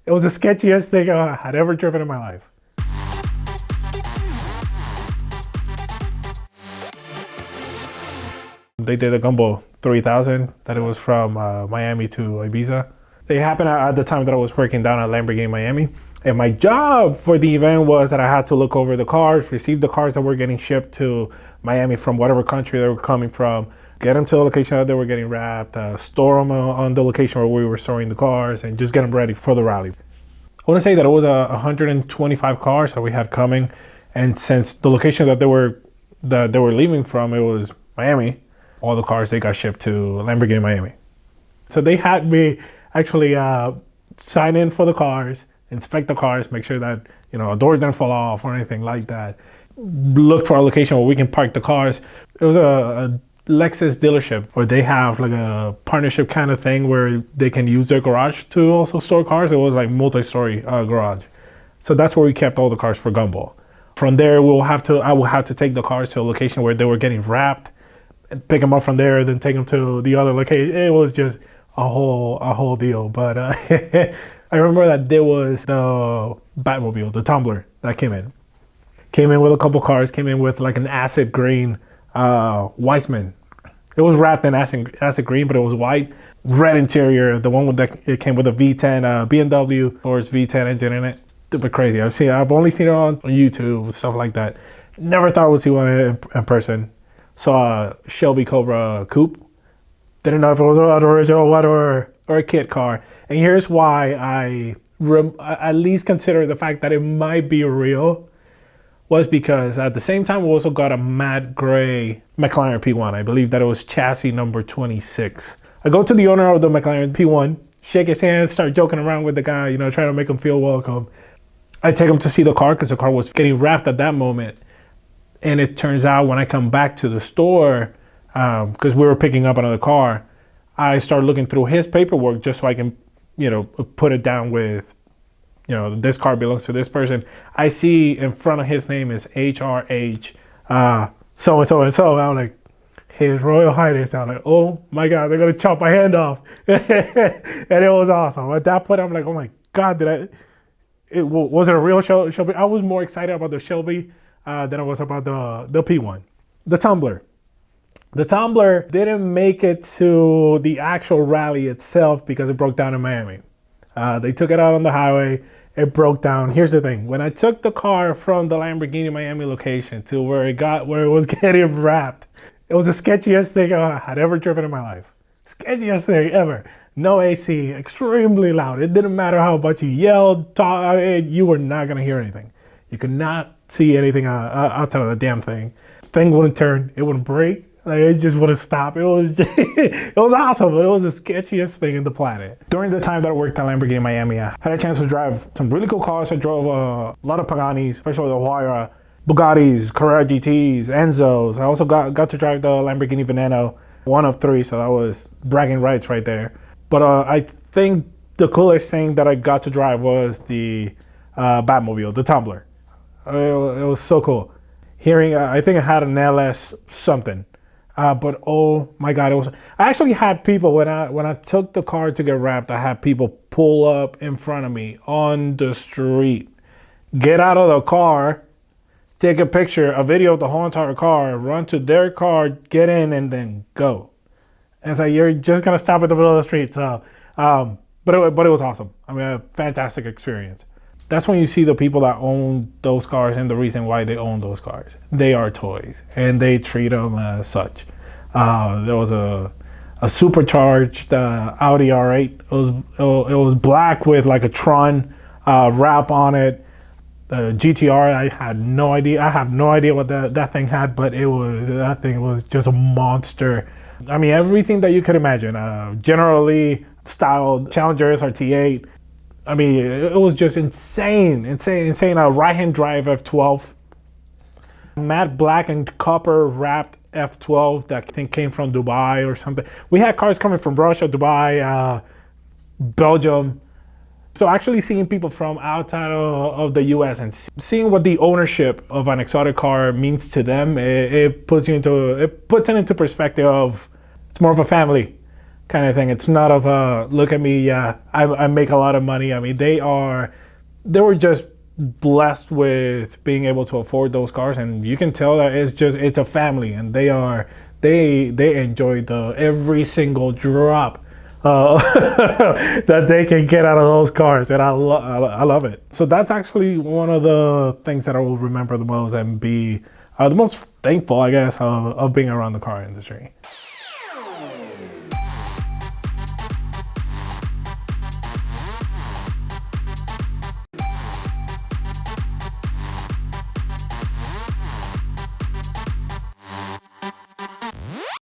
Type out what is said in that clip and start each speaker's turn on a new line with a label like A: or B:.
A: It was the sketchiest thing I had ever driven in my life. They did a Gumball 3000 that it was from Miami to Ibiza. It happened at the time that I was working down at Lamborghini Miami. And my job for the event was that I had to look over the cars, receive the cars that were getting shipped to Miami from whatever country they were coming from, get them to the location that they were getting wrapped, store them on the location where we were storing the cars, and just get them ready for the rally. I want to say that it was 125 cars that we had coming. And since the location that they were leaving from, it was Miami, all the cars, they got shipped to Lamborghini Miami. So they had me actually sign in for the cars, inspect the cars, make sure that a door didn't fall off or anything like that. Look for a location where we can park the cars. It was a Lexus dealership where they have like a partnership kind of thing where they can use their garage to also store cars. It was like multi-story garage. So that's where we kept all the cars for Gumball. From there, I will have to take the cars to a location where they were getting wrapped, and pick them up from there, then take them to the other location. It was just a whole deal. But I remember that there was the Batmobile, the Tumbler that came in with a couple cars, came in with like an acid green Weissman. It was wrapped in acid green, but it was white, red interior. The one it came with a V10 BMW Taurus V10 engine in it. Stupid crazy. I've only seen it on YouTube, stuff like that. Never thought I would see one in person. Saw a Shelby Cobra coupe. Didn't know if it was an original one or a kit car. And here's why I at least consider the fact that it might be real, was because at the same time we also got a matte gray McLaren P1. I believe that it was chassis number 26. I go to the owner of the McLaren P1, shake his hand, start joking around with the guy, trying to make him feel welcome. I take him to see the car because the car was getting wrapped at that moment. And it turns out when I come back to the store, because we were picking up another car, I start looking through his paperwork just so I can, put it down with, this car belongs to this person. I see in front of his name is HRH, so-and-so and so. I'm like, His Royal Highness. I'm like, oh my God, they're going to chop my hand off. And it was awesome. At that point, I'm like, oh my God, was it a real Shelby? I was more excited about the Shelby than I was about the P1. The Tumbler. The Tumbler didn't make it to the actual rally itself because it broke down in Miami. They took it out on the highway. It broke down. Here's the thing. When I took the car from the Lamborghini Miami location to where it was getting wrapped, it was the sketchiest thing I had ever driven in my life. Sketchiest thing ever. No AC, extremely loud. It didn't matter how much you yelled, you were not going to hear anything. You could not see anything outside of the damn thing. Thing wouldn't turn. It wouldn't brake. It just wouldn't stop. It was it was awesome, but it was the sketchiest thing in the planet. During the time that I worked at Lamborghini Miami, I had a chance to drive some really cool cars. I drove a lot of Paganis, especially the Huayra, Bugattis, Carrera GTs, Enzos. I also got to drive the Lamborghini Veneno, one of three, so that was bragging rights right there. But I think the coolest thing that I got to drive was the Batmobile, the Tumbler. It was so cool. I think it had an LS something. But oh my God, I actually had people, when I took the car to get wrapped, I had people pull up in front of me on the street, get out of the car, take a picture, a video of the whole entire car, run to their car, get in, and then go. And it's like, you're just going to stop at the middle of the street. So, but it was awesome. I mean, a fantastic experience. That's when you see the people that own those cars and the reason why they own those cars. They are toys and they treat them as such. There was a supercharged Audi R8. It was black with like a Tron wrap on it. The GTR, I have no idea what that thing had, but that thing was just a monster. I mean, everything that you could imagine. Generally styled Challenger SRT8. I mean, it was just insane. A right-hand drive F12. Matte black and copper wrapped F12 that I think came from Dubai or something. We had cars coming from Russia, Dubai, Belgium. So actually seeing people from outside of the US and seeing what the ownership of an exotic car means to them, it puts it into perspective of, it's more of a family. kind of thing. It's not of a look at me, yeah, I make a lot of money. I mean, they were just blessed with being able to afford those cars, and you can tell that it's a family, and they enjoy every single drop that they can get out of those cars, and I love it. So that's actually one of the things that I will remember the most and be the most thankful, I guess, of being around the car industry.